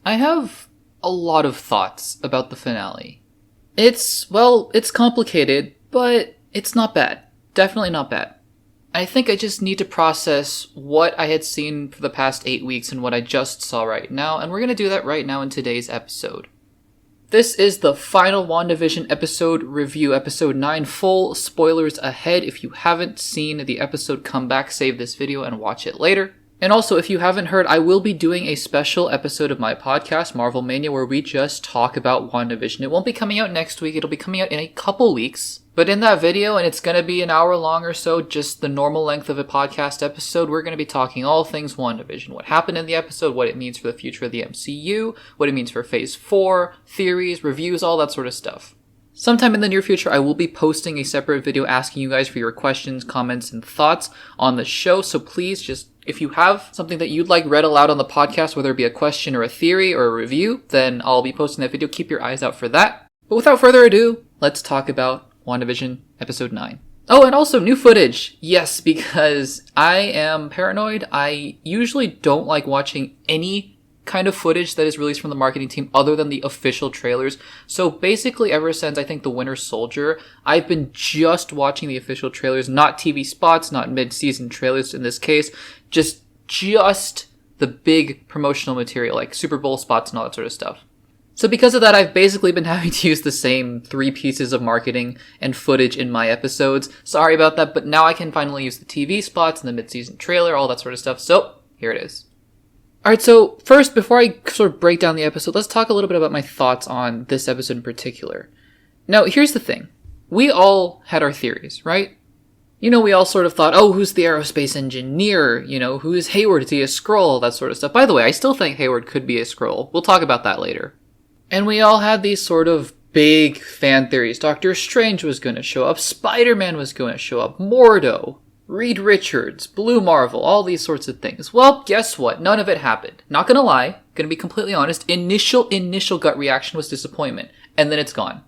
I have a lot of thoughts about the finale. It's complicated, but it's not bad. Definitely not bad. I think I just need to process what I had seen for the past 8 weeks and what I just saw right now, and we're going to do that right now in today's episode. This is the final WandaVision episode review, episode 9. Full spoilers ahead. If you haven't seen the episode, come back, save this video, and watch it later. And also, if you haven't heard, I will be doing a special episode of my podcast, Marvel Mania, where we just talk about WandaVision. It won't be coming out next week, it'll be coming out in a couple weeks. But in that video, and it's going to be an hour long or so, just the normal length of a podcast episode, we're going to be talking all things WandaVision. What happened in the episode, what it means for the future of the MCU, what it means for Phase 4, theories, reviews, all that sort of stuff. Sometime in the near future, I will be posting a separate video asking you guys for your questions, comments, and thoughts on the show, so please just, if you have something that you'd like read aloud on the podcast, whether it be a question or a theory or a review, then I'll be posting that video. Keep your eyes out for that. But without further ado, let's talk about WandaVision Episode 9. Oh, and also new footage. Yes, because I am paranoid. I usually don't like watching any kind of footage that is released from the marketing team other than the official trailers. So basically ever since I think The Winter Soldier, I've been just watching the official trailers, not TV spots, not mid-season trailers in this case, just the big promotional material like Super Bowl spots and all that sort of stuff. So because of that, I've basically been having to use the same 3 pieces of marketing and footage in my episodes. Sorry about that, but now I can finally use the TV spots and the mid-season trailer, all that sort of stuff. So here it is. Alright, so first, before I sort of break down the episode, let's talk a little bit about my thoughts on this episode in particular. Now, here's the thing. We all had our theories, right? You know, we all sort of thought, oh, who's the aerospace engineer? You know, who is Hayward? Is he a Skrull? That sort of stuff. By the way, I still think Hayward could be a Skrull. We'll talk about that later. And we all had these sort of big fan theories. Doctor Strange was going to show up. Spider-Man was going to show up. Mordo. Reed Richards, Blue Marvel, all these sorts of things. Well, guess what? None of it happened. Not gonna lie, gonna be completely honest, initial gut reaction was disappointment, and then it's gone.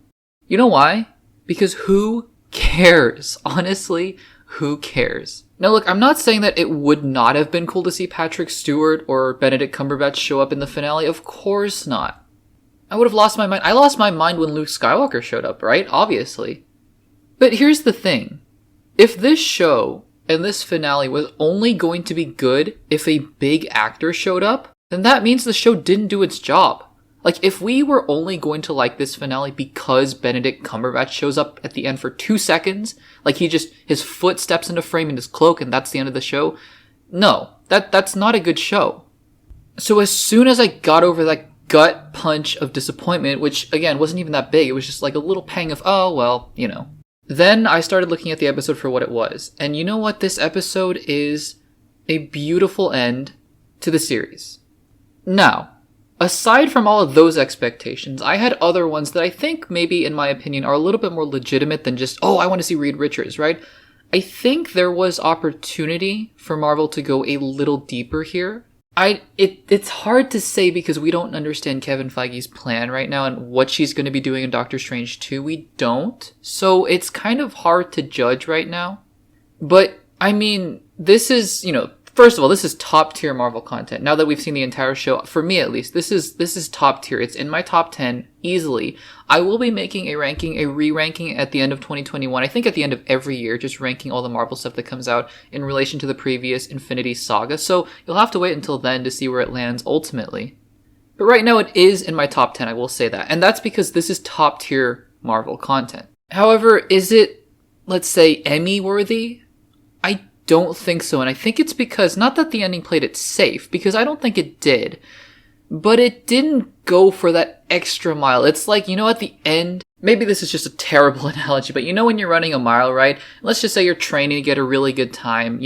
You know why? Because who cares? Honestly, who cares? Now look, I'm not saying that it would not have been cool to see Patrick Stewart or Benedict Cumberbatch show up in the finale. Of course not. I would have lost my mind. I lost my mind when Luke Skywalker showed up, right? Obviously. But here's the thing. If this show and this finale was only going to be good if a big actor showed up, then that means the show didn't do its job. Like, if we were only going to like this finale because Benedict Cumberbatch shows up at the end for 2 seconds, like his foot steps into frame in his cloak and that's the end of the show, no, that's not a good show. So as soon as I got over that gut punch of disappointment, which again wasn't even that big, it was just like a little pang of, oh, well, you know. Then I started looking at the episode for what it was. And you know what? This episode is a beautiful end to the series. Now, aside from all of those expectations, I had other ones that I think maybe, in my opinion, are a little bit more legitimate than just, oh, I want to see Reed Richards, right? I think there was opportunity for Marvel to go a little deeper here. It's hard to say because we don't understand Kevin Feige's plan right now and what she's going to be doing in Doctor Strange 2. We don't. So it's kind of hard to judge right now. But, I mean, this is, first of all, this is top tier Marvel content. Now that we've seen the entire show, for me at least, this is top tier. It's in my top 10 easily. I will be making a re-ranking at the end of 2021. I think at the end of every year, just ranking all the Marvel stuff that comes out in relation to the previous Infinity Saga. So you'll have to wait until then to see where it lands ultimately. But right now it is in my top 10, I will say that. And that's because this is top tier Marvel content. However, is it, let's say, Emmy worthy? I don't think so, and I think it's because, not that the ending played it safe, because I don't think it did, but it didn't go for that extra mile. It's like, at the end, maybe this is just a terrible analogy, but when you're running a mile, right? Let's just say you're training to get a really good time,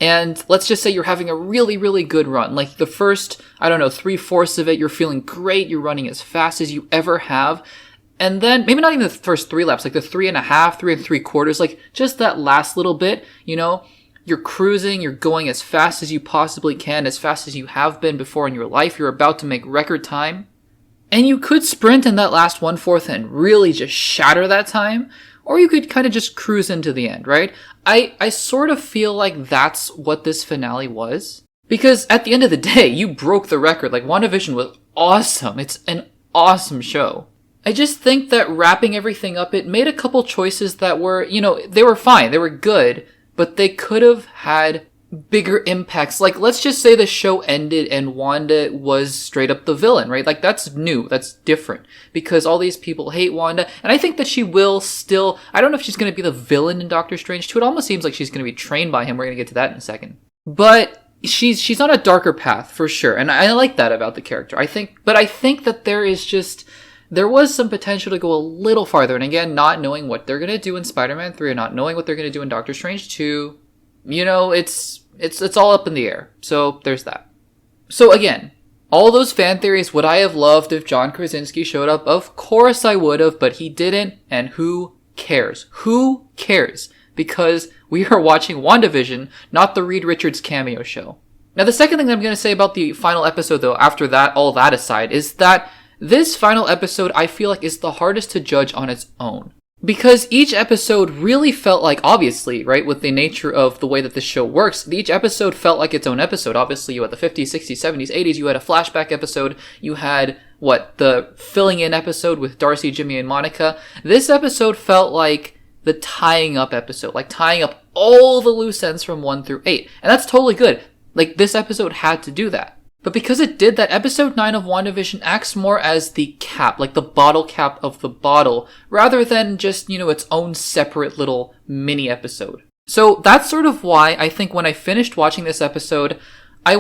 and let's just say you're having a really, really good run. Like the first, 3/4 of it, you're feeling great, you're running as fast as you ever have. And then, maybe not even the first 3 laps, like the 3.5, 3 3/4, like just that last little bit, you're cruising, you're going as fast as you possibly can, as fast as you have been before in your life, you're about to make record time. And you could sprint in that last 1/4 and really just shatter that time, or you could kind of just cruise into the end, right? I sort of feel like that's what this finale was. Because at the end of the day, you broke the record. Like, WandaVision was awesome. It's an awesome show. I just think that wrapping everything up, it made a couple choices that were, they were fine. They were good, but they could have had bigger impacts. Like, let's just say the show ended and Wanda was straight up the villain, right? Like, that's new. That's different. Because all these people hate Wanda. And I think that she will still, I don't know if she's going to be the villain in Doctor Strange 2. It almost seems like she's going to be trained by him. We're going to get to that in a second. But she's on a darker path, for sure. And I like that about the character. I think that there was some potential to go a little farther. And again, not knowing what they're going to do in Spider-Man 3 or not knowing what they're going to do in Doctor Strange 2, it's all up in the air. So there's that. So again, all those fan theories, would I have loved if John Krasinski showed up? Of course I would have, but he didn't. And who cares? Who cares? Because we are watching WandaVision, not the Reed Richards cameo show. Now, the second thing that I'm going to say about the final episode, though, after that, all that aside, is that this final episode, I feel like, is the hardest to judge on its own. Because each episode really felt like, obviously, right, with the nature of the way that this show works, each episode felt like its own episode. Obviously, you had the 50s, 60s, 70s, 80s, you had a flashback episode, you had, the filling in episode with Darcy, Jimmy, and Monica. This episode felt like the tying up episode, like tying up all the loose ends from 1 through 8. And that's totally good. Like, this episode had to do that. But because it did that, episode 9 of WandaVision acts more as the cap, like the bottle cap of the bottle, rather than just, its own separate little mini episode. So that's sort of why I think when I finished watching this episode, I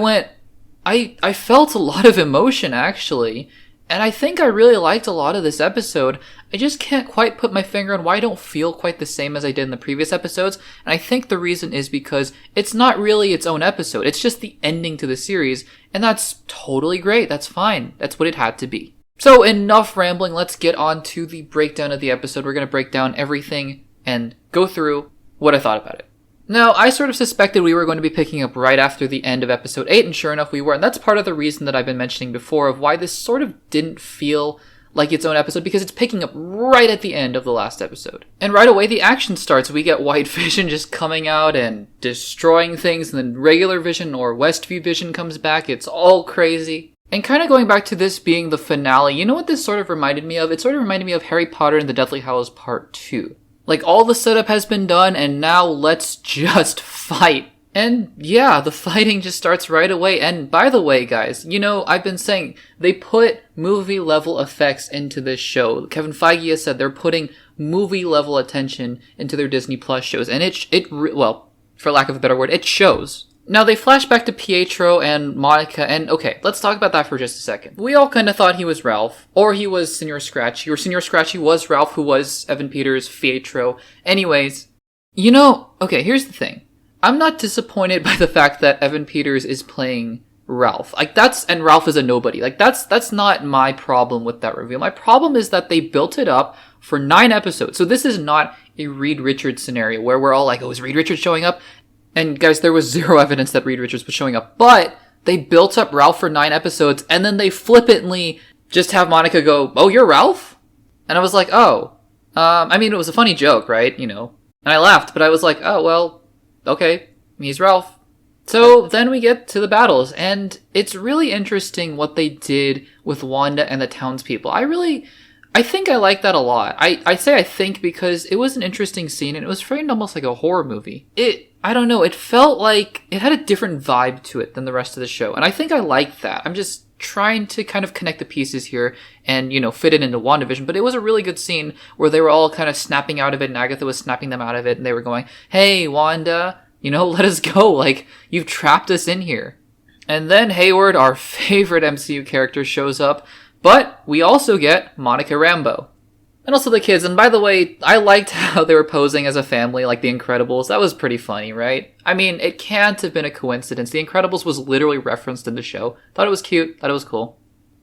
felt a lot of emotion, actually. And I think I really liked a lot of this episode. I just can't quite put my finger on why I don't feel quite the same as I did in the previous episodes. And I think the reason is because it's not really its own episode. It's just the ending to the series. And that's totally great. That's fine. That's what it had to be. So enough rambling. Let's get on to the breakdown of the episode. We're going to break down everything and go through what I thought about it. Now, I sort of suspected we were going to be picking up right after the end of episode 8, and sure enough we were. And that's part of the reason that I've been mentioning before of why this sort of didn't feel like its own episode, because it's picking up right at the end of the last episode. And right away the action starts. We get White Vision just coming out and destroying things, and then regular Vision or Westview Vision comes back. It's all crazy. And kind of going back to this being the finale, you know what this sort of reminded me of? It sort of reminded me of Harry Potter and the Deathly Hallows Part 2. Like, all the setup has been done, and now let's just fight. And yeah, the fighting just starts right away. And by the way, guys, I've been saying, they put movie-level effects into this show. Kevin Feige has said they're putting movie-level attention into their Disney Plus shows. And well, for lack of a better word, it shows. Now, they flash back to Pietro and Monica, and okay, let's talk about that for just a second. We all kind of thought he was Ralph, or he was Senor Scratchy, or Senor Scratchy was Ralph, who was Evan Peters' Pietro. Anyways, okay, here's the thing. I'm not disappointed by the fact that Evan Peters is playing Ralph. And Ralph is a nobody. That's not my problem with that reveal. My problem is that they built it up for 9 episodes. So this is not a Reed Richards scenario where we're all like, oh, is Reed Richards showing up? And guys, there was 0 evidence that Reed Richards was showing up, but they built up Ralph for 9 episodes, and then they flippantly just have Monica go, oh, you're Ralph? And I was like, oh. It was a funny joke, right? And I laughed, but I was like, oh, well, okay, he's Ralph. So then we get to the battles, and it's really interesting what they did with Wanda and the townspeople. I think I like that a lot. I say I think because it was an interesting scene, and it was framed almost like a horror movie. I don't know, it felt like it had a different vibe to it than the rest of the show, and I think I liked that. I'm just trying to kind of connect the pieces here and, fit it into WandaVision, but it was a really good scene where they were all kind of snapping out of it, and Agatha was snapping them out of it, and they were going, hey, Wanda, let us go, like, you've trapped us in here. And then Hayward, our favorite MCU character, shows up, but we also get Monica Rambeau. And also the kids, and by the way, I liked how they were posing as a family, like The Incredibles. That was pretty funny, right? It can't have been a coincidence. The Incredibles was literally referenced in the show. Thought it was cute, thought it was cool.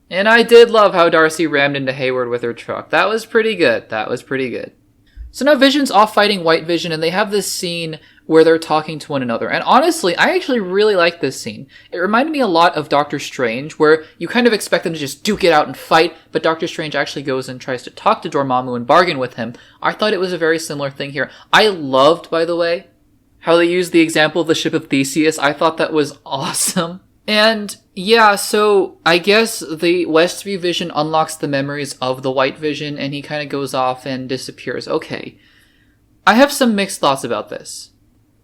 And I did love how Darcy rammed into Hayward with her truck. That was pretty good. So now Vision's off fighting White Vision, and they have this scene where they're talking to one another. And honestly, I actually really like this scene. It reminded me a lot of Doctor Strange, where you kind of expect them to just duke it out and fight, but Doctor Strange actually goes and tries to talk to Dormammu and bargain with him. I thought it was a very similar thing here. I loved, by the way, how they used the example of the ship of Theseus. I thought that was awesome. And yeah, so I guess the Westview Vision unlocks the memories of the White Vision and he kind of goes off and disappears. Okay. I have some mixed thoughts about this.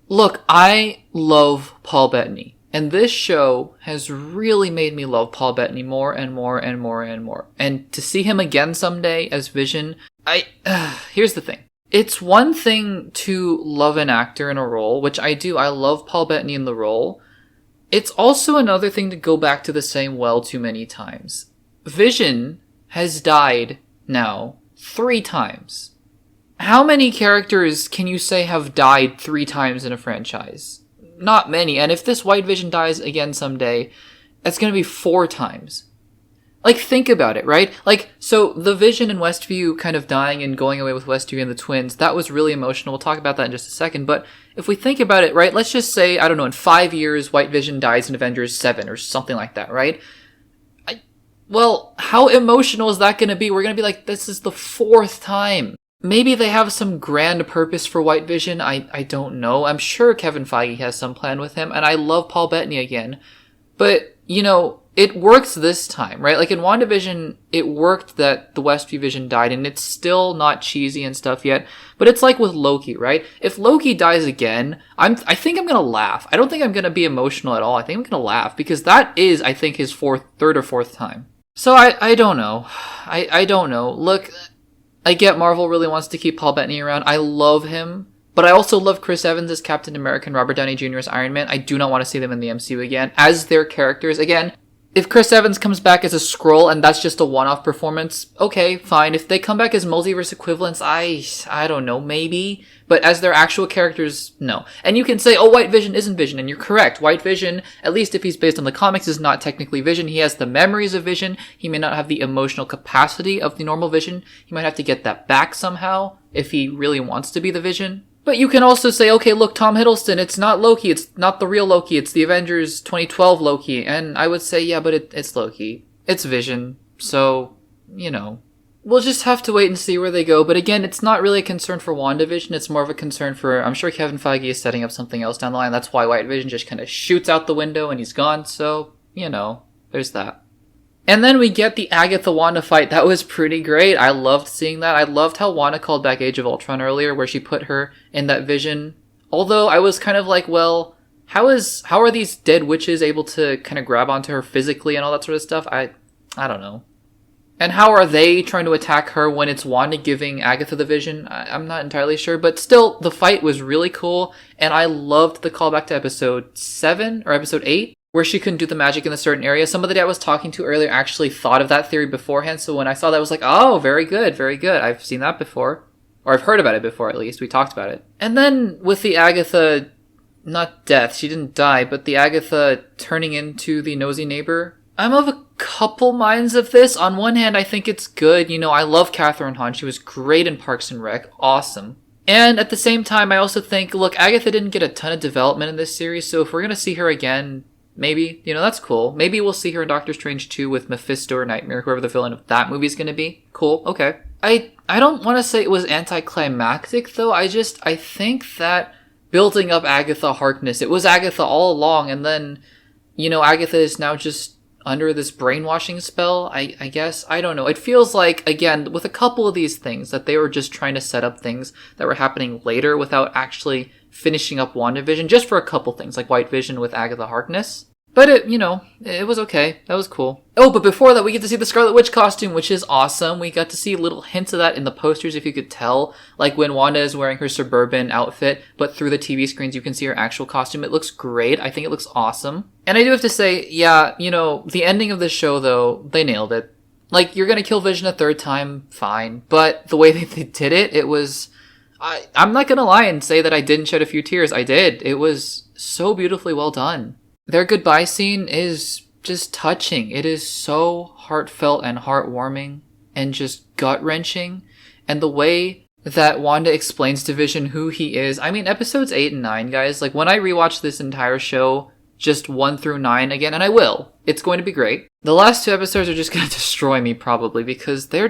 Look, I love Paul Bettany. And this show has really made me love Paul Bettany more and more and more and more. And to see him again someday as Vision, here's the thing. It's one thing to love an actor in a role, which I do. I love Paul Bettany in the role. It's also another thing to go back to the same well too many times. Vision has died now 3 times. How many characters can you say have died 3 times in a franchise? Not many. And if this White Vision dies again someday, it's going to be 4 times. Like, think about it, right? Like, so the Vision and Westview kind of dying and going away with Westview and the twins, that was really emotional. We'll talk about that in just a second. But if we think about it, right, let's just say, I don't know, in 5 years, White Vision dies in Avengers 7 or something like that, right? Well, how emotional is that going to be? We're going to be like, this is the 4th time. Maybe they have some grand purpose for White Vision. I don't know. I'm sure Kevin Feige has some plan with him, and I love Paul Bettany again. But, you know, it works this time, right? Like in WandaVision, it worked that the Westview Vision died, and it's still not cheesy and stuff yet. But it's like with Loki, right? If Loki dies again, I think I'm gonna laugh. I don't think I'm gonna be emotional at all. I think I'm gonna laugh, because that is, I think, his 3rd or 4th time. So I don't know. I don't know. Look, I get Marvel really wants to keep Paul Bettany around. I love him. But I also love Chris Evans as Captain America and Robert Downey Jr. as Iron Man. I do not want to see them in the MCU again as their characters. Again, if Chris Evans comes back as a Skrull and that's just a one-off performance, okay, fine. If they come back as multiverse equivalents, I don't know, maybe. But as their actual characters, no. And you can say, oh, White Vision isn't Vision, and you're correct. White Vision, at least if he's based on the comics, is not technically Vision. He has the memories of Vision. He may not have the emotional capacity of the normal Vision. He might have to get that back somehow if he really wants to be the Vision. But you can also say, okay, look, Tom Hiddleston, it's not Loki, it's not the real Loki, it's the Avengers 2012 Loki. And I would say, yeah, but it's Loki. It's Vision. So, you know, we'll just have to wait and see where they go. But again, it's not really a concern for WandaVision, it's more of a concern for, I'm sure Kevin Feige is setting up something else down the line. That's why White Vision just kind of shoots out the window and he's gone. So, you know, there's that. And then we get the Agatha-Wanda fight. That was pretty great. I loved seeing that. I loved how Wanda called back Age of Ultron earlier, where she put her in that vision. Although I was kind of like, well, how are these dead witches able to kind of grab onto her physically and all that sort of stuff? I don't know. And how are they trying to attack her when it's Wanda giving Agatha the vision? I'm not entirely sure. But still, the fight was really cool. And I loved the callback to episode 7 or episode 8. Where she couldn't do the magic in a certain area. Somebody I was talking to earlier actually thought of that theory beforehand, so when I saw that, I was like, oh, very good, very good. I've seen that before. Or I've heard about it before, at least. We talked about it. And then with the Agatha, not death, she didn't die, but the Agatha turning into the nosy neighbor, I'm of a couple minds of this. On one hand, I think it's good. You know, I love Catherine Hahn. She was great in Parks and Rec. Awesome. And at the same time, I also think, look, Agatha didn't get a ton of development in this series, so if we're gonna see her again, maybe, you know, that's cool. Maybe we'll see her in Doctor Strange 2 with Mephisto or Nightmare, whoever the villain of that movie's gonna be. Cool, okay. I don't want to say it was anticlimactic, though. I think that building up Agatha Harkness, it was Agatha all along, and then, you know, Agatha is now just under this brainwashing spell, I guess. I don't know. It feels like, again, with a couple of these things, that they were just trying to set up things that were happening later without actually finishing up WandaVision, just for a couple things, like White Vision with Agatha Harkness. But it, you know, it was okay. That was cool. Oh, but before that, we get to see the Scarlet Witch costume, which is awesome. We got to see little hints of that in the posters, if you could tell. Like when Wanda is wearing her suburban outfit, but through the TV screens, you can see her actual costume. It looks great. I think it looks awesome. And I do have to say, yeah, you know, the ending of this show, though, they nailed it. Like, you're gonna kill Vision a 3rd time, fine. But the way they did it, it was... I'm not gonna lie and say that I didn't shed a few tears. I did. It was so beautifully well done. Their goodbye scene is just touching. It is so heartfelt and heartwarming and just gut-wrenching. And the way that Wanda explains to Vision who he is. I mean, episodes 8 and 9, guys, like when I rewatch this entire show, just 1 through 9 again, and I will. It's going to be great. The last 2 episodes are just going to destroy me probably because they're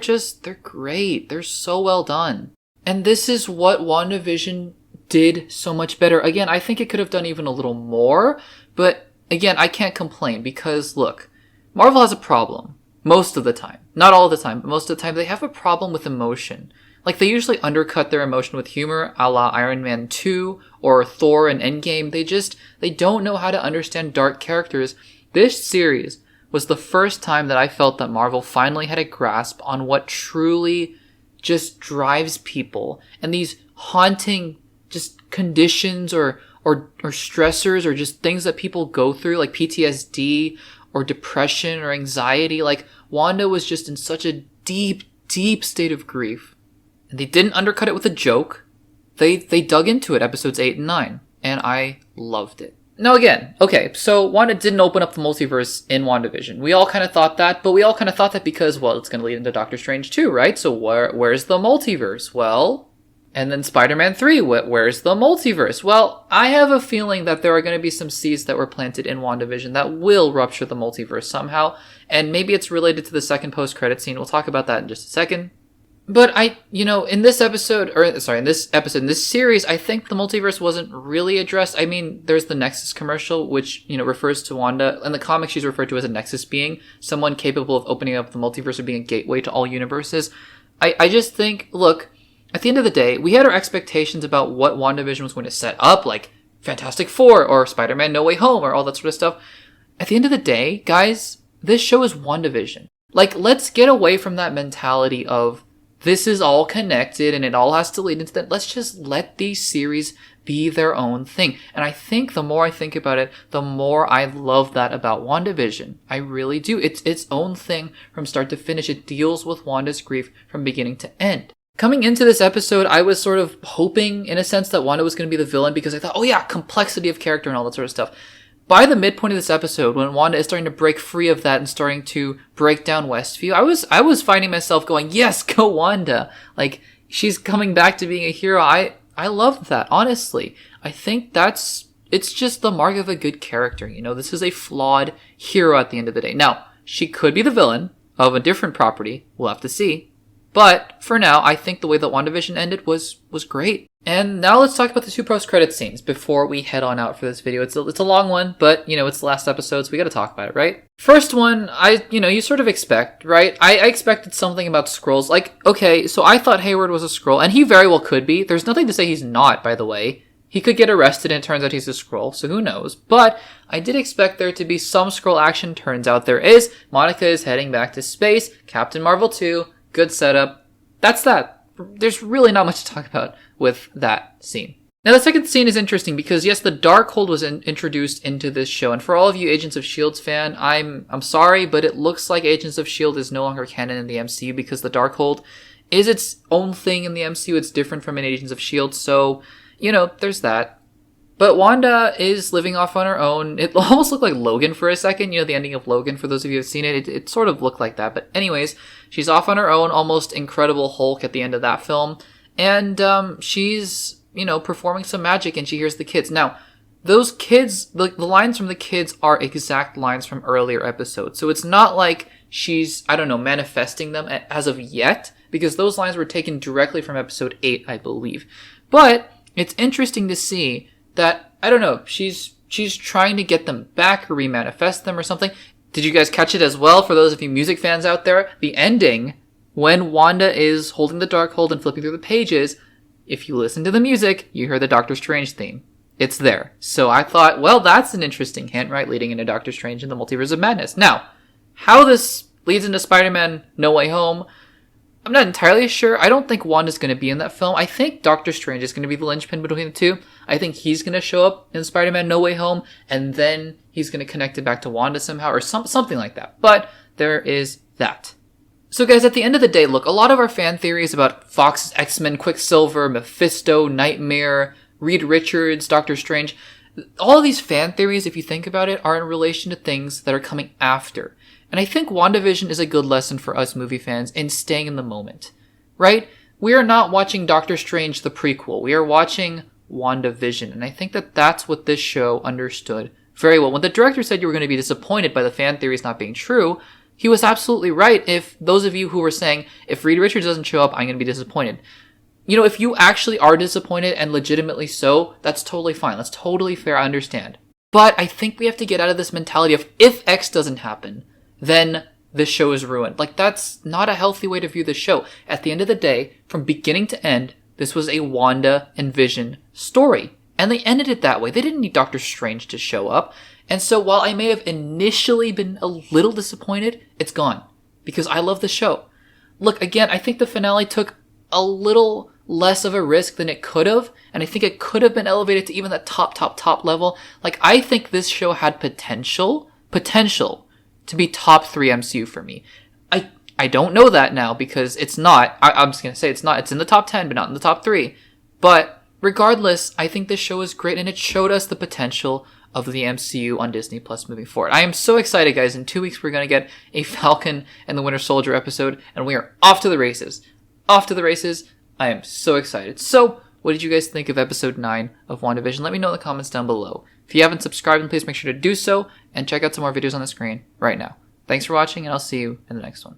great. They're so well done. And this is what WandaVision did so much better. Again, I think it could have done even a little more, but again, I can't complain because look, Marvel has a problem most of the time. Not all the time, but most of the time they have a problem with emotion. Like, they usually undercut their emotion with humor, a la Iron Man 2 or Thor and Endgame. They don't know how to understand dark characters. This series was the first time that I felt that Marvel finally had a grasp on what truly just drives people. And these haunting just conditions or stressors or just things that people go through, like PTSD or depression or anxiety. Like, Wanda was just in such a deep, deep state of grief. And they didn't undercut it with a joke. They dug into it, episodes 8 and 9. And I loved it. Now again, okay, so Wanda didn't open up the multiverse in WandaVision. We all kind of thought that, but we all kind of thought that because, well, it's going to lead into Doctor Strange 2, right? So where's the multiverse? Well, and then Spider-Man 3, where's the multiverse? Well, I have a feeling that there are going to be some seeds that were planted in WandaVision that will rupture the multiverse somehow. And maybe it's related to the second post-credit scene. We'll talk about that in just a second. But in this series, I think the multiverse wasn't really addressed. I mean, there's the Nexus commercial, which, refers to Wanda. In the comics, she's referred to as a Nexus being, someone capable of opening up the multiverse or being a gateway to all universes. I just think, look, at the end of the day, we had our expectations about what WandaVision was going to set up, like Fantastic Four or Spider-Man No Way Home or all that sort of stuff. At the end of the day, guys, this show is WandaVision. Like, let's get away from that mentality of, this is all connected and it all has to lead into that. Let's just let these series be their own thing. And I think the more I think about it, the more I love that about WandaVision. I really do. It's its own thing from start to finish. It deals with Wanda's grief from beginning to end. Coming into this episode, I was sort of hoping, in a sense, that Wanda was going to be the villain because I thought, oh yeah, complexity of character and all that sort of stuff. By the midpoint of this episode, when Wanda is starting to break free of that and starting to break down Westview, I was finding myself going, yes, go Wanda. Like, she's coming back to being a hero. I love that, honestly. I think it's just the mark of a good character. This is a flawed hero at the end of the day. Now, she could be the villain of a different property. We'll have to see. But for now, I think the way that WandaVision ended was great. And now let's talk about the two post-credit scenes before we head on out for this video. It's a long one, but, it's the last episode, so we gotta talk about it, right? First one, you sort of expect, right? I expected something about Skrulls. Like, okay, so I thought Hayward was a Skrull, and he very well could be. There's nothing to say he's not, by the way. He could get arrested and it turns out he's a Skrull, so who knows? But I did expect there to be some Skrull action. Turns out there is. Monica is heading back to space. Captain Marvel 2. Good setup. That's that. There's really not much to talk about with that scene. Now, the second scene is interesting because, yes, the Darkhold was introduced into this show. And for all of you Agents of S.H.I.E.L.D. fan, I'm sorry, but it looks like Agents of S.H.I.E.L.D. is no longer canon in the MCU because the Darkhold is its own thing in the MCU. It's different from an Agents of S.H.I.E.L.D., so, there's that. But Wanda is living off on her own. It almost looked like Logan for a second. The ending of Logan, for those of you who have seen it, it sort of looked like that. But anyways, she's off on her own, almost Incredible Hulk at the end of that film. And she's, performing some magic and she hears the kids. Now, those kids, the lines from the kids are exact lines from earlier episodes. So it's not like she's, manifesting them as of yet, because those lines were taken directly from episode 8, I believe. But it's interesting to see that, she's trying to get them back or remanifest them or something. Did you guys catch it as well? For those of you music fans out there, the ending, when Wanda is holding the Darkhold and flipping through the pages, if you listen to the music, you hear the Doctor Strange theme. It's there. So I thought, well, that's an interesting hint, right? Leading into Doctor Strange and the Multiverse of Madness. Now, how this leads into Spider-Man No Way Home, I'm not entirely sure. I don't think Wanda's going to be in that film. I think Doctor Strange is going to be the linchpin between the two. I think he's going to show up in Spider-Man No Way Home, and then he's going to connect it back to Wanda somehow, or something like that. But there is that. So guys, at the end of the day, look, a lot of our fan theories about Fox's X-Men, Quicksilver, Mephisto, Nightmare, Reed Richards, Doctor Strange, all of these fan theories, if you think about it, are in relation to things that are coming after. And I think WandaVision is a good lesson for us movie fans in staying in the moment, right? We are not watching Doctor Strange the prequel. We are watching WandaVision. And I think that that's what this show understood very well. When the director said you were going to be disappointed by the fan theories not being true, he was absolutely right. If those of you who were saying, if Reed Richards doesn't show up, I'm going to be disappointed. if you actually are disappointed and legitimately so, that's totally fine. That's totally fair. I understand. But I think we have to get out of this mentality of if X doesn't happen, then this show is ruined. Like, that's not a healthy way to view the show. At the end of the day, from beginning to end, this was a Wanda and Vision story. And they ended it that way. They didn't need Doctor Strange to show up. And so while I may have initially been a little disappointed, it's gone. Because I love the show. Look, again, I think the finale took a little less of a risk than it could have. And I think it could have been elevated to even the top level. Like, I think this show had potential to be top 3 MCU for me. I don't know that now because it's not. I'm just going to say it's not. It's in the top 10, but not in the top 3. But regardless, I think this show is great and it showed us the potential of the MCU on Disney Plus moving forward. I am so excited, guys. In 2 weeks, we're going to get a Falcon and the Winter Soldier episode, and we are off to the races. Off to the races. I am so excited. So, what did you guys think of episode 9 of WandaVision? Let me know in the comments down below. If you haven't subscribed, then please make sure to do so, and check out some more videos on the screen right now. Thanks for watching, and I'll see you in the next one.